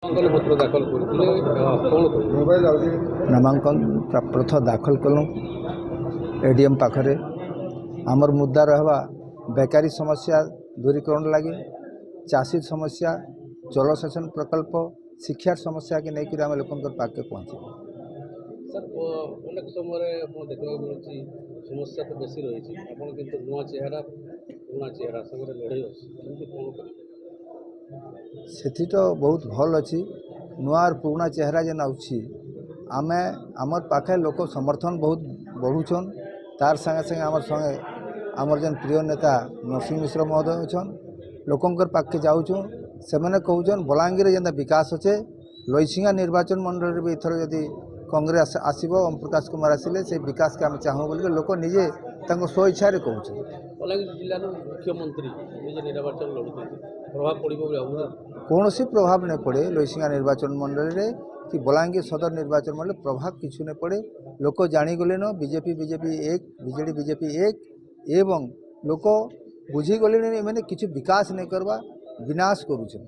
ପତ୍ର ଦାଖଲ କରିଥିଲେ କ'ଣ କହିବେ? नामांकन प्रथम दाखल कलु एडीएम पाखरे आमर मुद्दा रहवा बेकारी समस्या दूरीकरण लगी चाषी समस्या जलसेचन प्रकल्प शिक्षार समस्या के लेकर आम लोक पाके पहुँचे। सर अनेक समय देखा मिलूँ समस्या तो बेसी रही आपड़ कि नुआ चेहरा पुराना चेहरा सब लड़े अच्छी कौन करेंगे? से तो बहुत भल अच्छी नुआ और पुराना चेहरा जेन आउछि आमे आमर पाखे लोक समर्थन बहुत बढ़ुछन तार संगे संगे आमर संगे आमर जेन प्रिय नेता नरसिंह मिश्र महोदय अच्छन लोकंकर पाखे जाऊँ से मैंने कहून बलांगीर जेनता विकास अच्छे लईसिंगा निर्वाचन मंडल भी इथर जदि कांग्रेस आसो ओम प्रकाश कुमार आसिले से विकास के आम चाहूँ बोल लोक निजे स्व इच्छा कहते बलांगीर जिलार मुख्यमंत्री निज निर्वाचन लड़ुते प्रभाव पड़े कौन सी प्रभाव नहीं पड़े लईसिंगा निर्वाचन मंडल में कि बलांगीर सदर निर्वाचन मंडल प्रभाव किछु नहीं पड़े लोक जाणीगले न बीजेपी एक बीजेडी बीजेपी एक एवं लोक बुझीगले मैंने किछु विकास नहीं करवा विनाश करुछन।